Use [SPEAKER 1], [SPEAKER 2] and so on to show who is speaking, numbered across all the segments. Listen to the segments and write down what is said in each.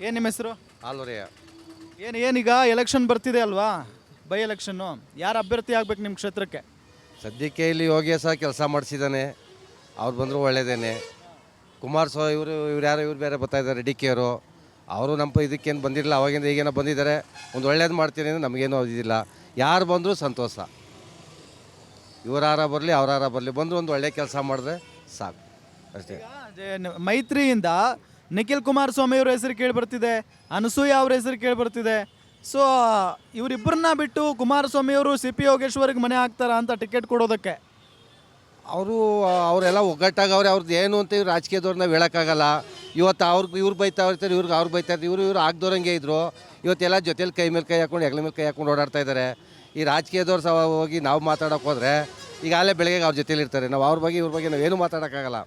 [SPEAKER 1] ಏನು ನಿಮ್ಮ ಹೆಸರು?
[SPEAKER 2] ಆಲೂರೆಯ.
[SPEAKER 1] ಏನೀಗ ಎಲೆಕ್ಷನ್ ಬರ್ತಿದೆ ಅಲ್ವಾ, ಬೈ ಎಲೆಕ್ಷನ್ನು, ಯಾರು ಅಭ್ಯರ್ಥಿ ಆಗ್ಬೇಕು ನಿಮ್ಮ ಕ್ಷೇತ್ರಕ್ಕೆ?
[SPEAKER 2] ಸದ್ಯಕ್ಕೆ ಇಲ್ಲಿ ಯೋಗೇಶ ಕೆಲಸ ಮಾಡಿಸಿದ್ದಾನೆ, ಅವ್ರು ಬಂದರೂ ಒಳ್ಳೇದೇನೆ. ಕುಮಾರಸ್ವಾಮಿ ಇವ್ರು ಯಾರು ಇವ್ರು ಬೇರೆ ಬರ್ತಾ ಇದ್ದಾರೆ, ಡಿ ಕೆ ಅವರು. ಅವರು ನಮ್ಮ ಇದಕ್ಕೇನು ಬಂದಿರಲಿಲ್ಲ, ಅವಾಗಿಂದ ಈಗೇನೋ ಬಂದಿದ್ದಾರೆ. ಒಂದು ಒಳ್ಳೇದು ಮಾಡ್ತೀನಿ ಅಂದರೆ ನಮಗೇನು ಇದಿಲ್ಲ. ಯಾರು ಬಂದರೂ ಸಂತೋಷ. ಇವರಾರ ಬರಲಿ ಅವರಾರ ಬರಲಿ, ಬಂದರೂ ಒಂದು ಒಳ್ಳೆ ಕೆಲಸ ಮಾಡಿದ್ರೆ ಸಾಕು ಅಷ್ಟೇ.
[SPEAKER 1] ಮೈತ್ರಿಯಿಂದ ನಿಖಿಲ್ ಕುಮಾರಸ್ವಾಮಿ ಅವ್ರ ಹೆಸರು ಕೇಳಿ ಬರ್ತಿದೆ, ಅನಸೂಯ ಅವ್ರ ಹೆಸರು ಕೇಳಿ ಬರ್ತಿದೆ. ಸೊ ಇವರಿಬ್ಬರನ್ನ ಬಿಟ್ಟು ಕುಮಾರಸ್ವಾಮಿ ಅವರು ಸಿ ಪಿ ಯೋಗೇಶ್ವರಿಗೆ ಮನೆ ಹಾಕ್ತಾರ ಅಂತ ಟಿಕೆಟ್ ಕೊಡೋದಕ್ಕೆ?
[SPEAKER 2] ಅವರೆಲ್ಲ ಒಗ್ಗಟ್ಟಾಗವ್ರೆ. ಅವ್ರದ್ದು ಏನು ಅಂತ ಇವ್ರು ರಾಜಕೀಯದವ್ರು ನಾವು ಹೇಳೋಕ್ಕಾಗಲ್ಲ. ಇವತ್ತು ಇವ್ರು ಬೈತಾ ಇರ್ತಾರೆ, ಇವ್ರಿಗೆ ಅವ್ರು ಬೈತಾ ಇರ್ತಾರೆ. ಇವರು ಆಗ್ದೋರಂಗೆ ಇದ್ದರು. ಇವತ್ತೆಲ್ಲ ಜೊತೆಲಿ ಕೈ ಮೇಲೆ ಕೈ ಹಾಕೊಂಡು ಹೆಗ್ಲ ಮೇಲೆ ಕೈ ಹಾಕೊಂಡು ಓಡಾಡ್ತಾ ಇದ್ದಾರೆ. ಈ ರಾಜಕೀಯದವ್ರು ಸಹ ಹೋಗಿ ನಾವು ಮಾತಾಡೋಕೆ ಹೋದರೆ ಈಗಾಗಲೇ ಬೆಳಗ್ಗೆ ಅವ್ರ ಜೊತೆಲಿ ಇರ್ತಾರೆ. ನಾವು ಅವ್ರ ಬಗ್ಗೆ ಇವ್ರ ಬಗ್ಗೆ ನಾವೇನು ಮಾತಾಡೋಕ್ಕಾಗಲ್ಲ.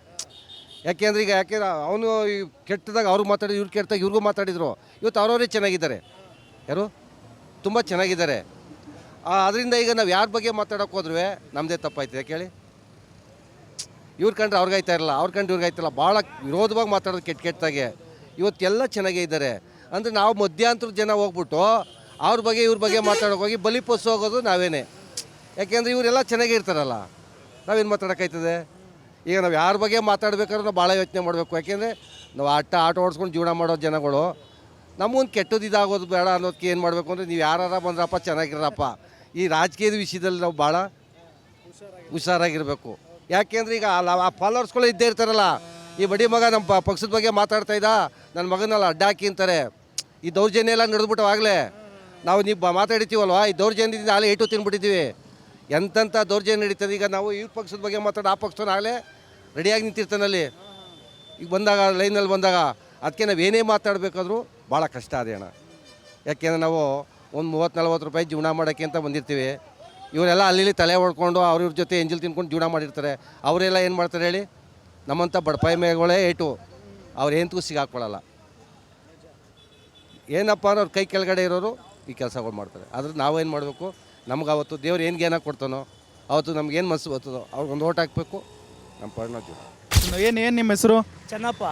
[SPEAKER 2] ಯಾಕೆಂದ್ರೆ ಅವನು ಕೆಟ್ಟದಾಗ ಅವ್ರಿಗೆ ಮಾತಾಡಿದ್ರು, ಇವ್ರು ಕೆಟ್ಟದಾಗ ಇವ್ರಿಗೂ ಮಾತಾಡಿದರು. ಇವತ್ತು ಅವ್ರವರೇ ಚೆನ್ನಾಗಿದ್ದಾರೆ. ಯಾರು ತುಂಬ ಚೆನ್ನಾಗಿದ್ದಾರೆ. ಅದರಿಂದ ಈಗ ನಾವು ಯಾರ ಬಗ್ಗೆ ಮಾತಾಡೋಕೆ ಹೋದ್ರೂ ನಮ್ಮದೇ ತಪ್ಪಾಯ್ತದೆ ಕೇಳಿ. ಇವ್ರು ಕಂಡ್ರೆ ಅವ್ರಿಗಾಯ್ತಾ ಇರಲ್ಲ, ಅವ್ರ ಕಂಡ್ರೆ ಇವ್ರಿಗಾಯ್ತಲ್ಲ. ಭಾಳ ವಿರೋಧವಾಗಿ ಮಾತಾಡೋದು ಕೆಟ್ಟದಾಗೆ. ಇವತ್ತೆಲ್ಲ ಚೆನ್ನಾಗೇ ಇದ್ದಾರೆ. ಅಂದರೆ ನಾವು ಮಧ್ಯಾಂತರ ಜನ ಹೋಗ್ಬಿಟ್ಟು ಅವ್ರ ಬಗ್ಗೆ ಇವ್ರ ಬಗ್ಗೆ ಮಾತಾಡೋಕೆ ಹೋಗಿ ಬಲಿಪೋಸು ಹೋಗೋದು ನಾವೇನೆ. ಯಾಕೆಂದರೆ ಇವರೆಲ್ಲ ಚೆನ್ನಾಗೇ ಇರ್ತಾರಲ್ಲ, ನಾವೇನು ಮಾತಾಡೋಕ್ಕಾಯ್ತದೆ? ಈಗ ನಾವು ಯಾರ ಬಗ್ಗೆ ಮಾತಾಡ್ಬೇಕಾದ್ರೆ ನಾವು ಭಾಳ ಯೋಚನೆ ಮಾಡಬೇಕು. ಯಾಕೆಂದರೆ ನಾವು ಆಟೋ ಓಡಿಸ್ಕೊಂಡು ಜೀವನ ಮಾಡೋ ಜನಗಳು ನಮಗೊಂದು ಕೆಟ್ಟದ್ದು ಇದಾಗೋದು ಬೇಡ ಅನ್ನೋದಕ್ಕೆ ಏನು ಮಾಡಬೇಕು ಅಂದರೆ, ನೀವು ಯಾರಾರ ಬಂದ್ರಪ್ಪ ಚೆನ್ನಾಗಿರಪ್ಪ. ಈ ರಾಜಕೀಯದ ವಿಷಯದಲ್ಲಿ ನಾವು ಭಾಳ ಹುಷಾರಾಗಿರಬೇಕು. ಯಾಕೆಂದ್ರೆ ಈಗ ಆ ಫಾಲೋವರ್ಸ್ಗಳು ಇದ್ದೇ ಇರ್ತಾರಲ್ಲ, ಈ ಬಡಿ ಮಗ ನಮ್ಮ ಪಕ್ಷದ ಬಗ್ಗೆ ಮಾತಾಡ್ತಾ ಇದ್ದ, ನನ್ನ ಮಗನೆಲ್ಲ ಅಡ್ಡ ಹಾಕಿ ಅಂತಾರೆ. ಈ ದೌರ್ಜನ್ಯ ಎಲ್ಲ ನಡೆದ್ಬಿಟ್ಟು ಆಗಲೇ ನೀವು ಮಾತಾಡಿತೀವಲ್ವ, ಈ ದೌರ್ಜನ್ಯದಿಂದ ಆಗಲೇ ಏಟು ತಿನ್ಬಿಟ್ಟಿದ್ದೀವಿ. ಎಂತೆಂಥ ದೌರ್ಜನ್ಯ ನಡೀತದೆ. ಈಗ ನಾವು ಈ ಪಕ್ಷದ ಬಗ್ಗೆ ಮಾತಾಡೋ ಆ ಪಕ್ಷನ ಆಗಲೇ ರೆಡಿಯಾಗಿ ನಿಂತಿರ್ತಾನಲ್ಲಿ. ಈಗ ಬಂದಾಗ ಲೈನಲ್ಲಿ ಬಂದಾಗ ಅದಕ್ಕೆ ನಾವು ಏನೇ ಮಾತಾಡಬೇಕಾದ್ರೂ ಭಾಳ ಕಷ್ಟ ಅದೇ ಅಣ್ಣ. ಯಾಕೆಂದರೆ ನಾವು ಒಂದು 30-40 ರೂಪಾಯಿ ಜೀವನ ಮಾಡೋಕ್ಕೆ ಅಂತ ಬಂದಿರ್ತೀವಿ. ಇವರೆಲ್ಲ ಅಲ್ಲಿ ತಲೆ ಹೊಡ್ಕೊಂಡು ಅವ್ರ ಜೊತೆ ಎಂಜಲ್ ತಿನ್ಕೊಂಡು ಜೀವನ ಮಾಡಿರ್ತಾರೆ. ಅವರೆಲ್ಲ ಏನು ಮಾಡ್ತಾರೆ ಹೇಳಿ? ನಮ್ಮಂಥ ಬಡಪಾಯಿ ಮೇಗಳೇ ಏಟು, ಅವ್ರು ಏನಂತೂ ಸಿಗಾಕೊಳ್ಳಲ್ಲ. ಏನಪ್ಪ ಅಂದ್ರೆ ಅವ್ರ ಕೈ ಕೆಳಗಡೆ ಇರೋರು ಈ ಕೆಲಸಗಳು ಮಾಡ್ತಾರೆ. ಆದ್ರೆ ನಾವೇನು ಮಾಡಬೇಕು? ನಮ್ಗೆ ಅವತ್ತು ದೇವ್ರು ಏನು ಜ್ಞಾನ ಕೊಡ್ತಾನೋ ಅವತ್ತು ನಮ್ಗೇನು ಮನಸ್ಸು ಬರ್ತದೋ ಅವ್ರಿಗೊಂದು ಓಟ್ ಹಾಕಬೇಕು. ನಮ್ಮ ಪರ್ಣ ಜೀವನ.
[SPEAKER 1] ಏನು ನಿಮ್ಮ ಹೆಸರು?
[SPEAKER 3] ಚೆನ್ನಪ್ಪ.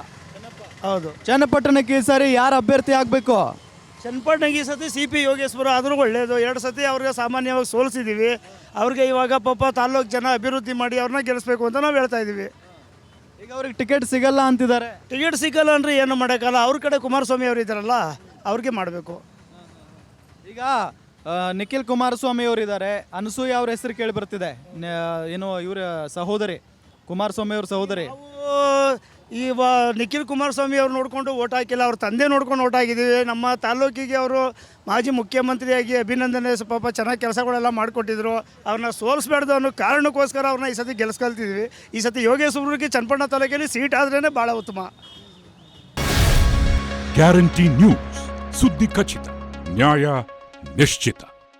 [SPEAKER 3] ಹೌದು.
[SPEAKER 1] ಚನ್ನಪಟ್ಟಣಕ್ಕೆ ಈ ಸಾರಿ ಯಾರು ಅಭ್ಯರ್ಥಿ ಆಗಬೇಕು?
[SPEAKER 3] ಚನ್ನಪಟ್ಟಣಕ್ಕೆ ಈ ಸತಿ ಸಿ ಪಿ ಯೋಗೇಶ್ವರ ಆದರೂ ಒಳ್ಳೆಯದು. 2 ಸತಿ ಅವ್ರಿಗೆ ಸಾಮಾನ್ಯವಾಗಿ ಸೋಲಿಸಿದ್ದೀವಿ. ಅವ್ರಿಗೆ ಇವಾಗ ಪಾಪ ತಾಲ್ಲೂಕು ಜನ ಅಭಿವೃದ್ಧಿ ಮಾಡಿ ಅವ್ರನ್ನ ಗೆಲ್ಲಿಸ್ಬೇಕು ಅಂತ ನಾವು ಹೇಳ್ತಾ ಇದ್ದೀವಿ.
[SPEAKER 1] ಈಗ ಅವ್ರಿಗೆ ಟಿಕೆಟ್ ಸಿಗಲ್ಲ ಅಂತಿದ್ದಾರೆ.
[SPEAKER 3] ಟಿಕೆಟ್ ಸಿಗಲ್ಲ ಅಂದರೆ ಏನು ಮಾಡೋಕ್ಕಲ್ಲ. ಅವ್ರ ಕಡೆ ಕುಮಾರಸ್ವಾಮಿ ಅವರು ಇದ್ದಾರಲ್ಲ, ಅವ್ರಿಗೆ ಮಾಡಬೇಕು.
[SPEAKER 1] ಈಗ ನಿಖಿಲ್ ಕುಮಾರಸ್ವಾಮಿ ಅವರಿದ್ದಾರೆ, ಅನಸೂಯ ಅವ್ರ ಹೆಸರು ಕೇಳಿ ಬರ್ತಿದೆ. ಏನು ಇವರ ಸಹೋದರಿ, ಕುಮಾರಸ್ವಾಮಿ ಅವ್ರ ಸಹೋದರಿ.
[SPEAKER 3] ಈಗ ನಿಖಿಲ್ ಕುಮಾರಸ್ವಾಮಿ ಅವ್ರು ನೋಡಿಕೊಂಡು ಓಟ್ ಹಾಕಿಲ್ಲ, ಅವ್ರ ತಂದೆ ನೋಡ್ಕೊಂಡು ಓಟ್ ಹಾಕಿದ್ದೀವಿ. ನಮ್ಮ ತಾಲ್ಲೂಕಿಗೆ ಅವರು ಮಾಜಿ ಮುಖ್ಯಮಂತ್ರಿಯಾಗಿ ಅಭಿನಂದನೆ, ಪಾಪ ಚೆನ್ನಾಗಿ ಕೆಲಸಗಳೆಲ್ಲ ಮಾಡಿಕೊಟ್ಟಿದ್ರು. ಅವ್ರನ್ನ ಸೋಲಿಸ್ಬಾರ್ದು ಅನ್ನೋ ಕಾರಣಕ್ಕೋಸ್ಕರ ಅವ್ರನ್ನ ಈ ಸತಿ ಗೆಲ್ಸ್ಕೊಳ್ತಿದ್ವಿ. ಈ ಸತಿ ಯೋಗೇಶ್ವರಿಗೆ ಚನ್ನಪಟ್ಟಣ ತಾಲೂಕಲ್ಲಿ ಸೀಟ್ ಆದ್ರೇ ಭಾಳ ಉತ್ತಮ.
[SPEAKER 4] ಗ್ಯಾರಂಟಿ ನ್ಯೂಸ್, ಸುದ್ದಿ ಖಚಿತ, ನ್ಯಾಯ ನಿಶ್ಚಿತ.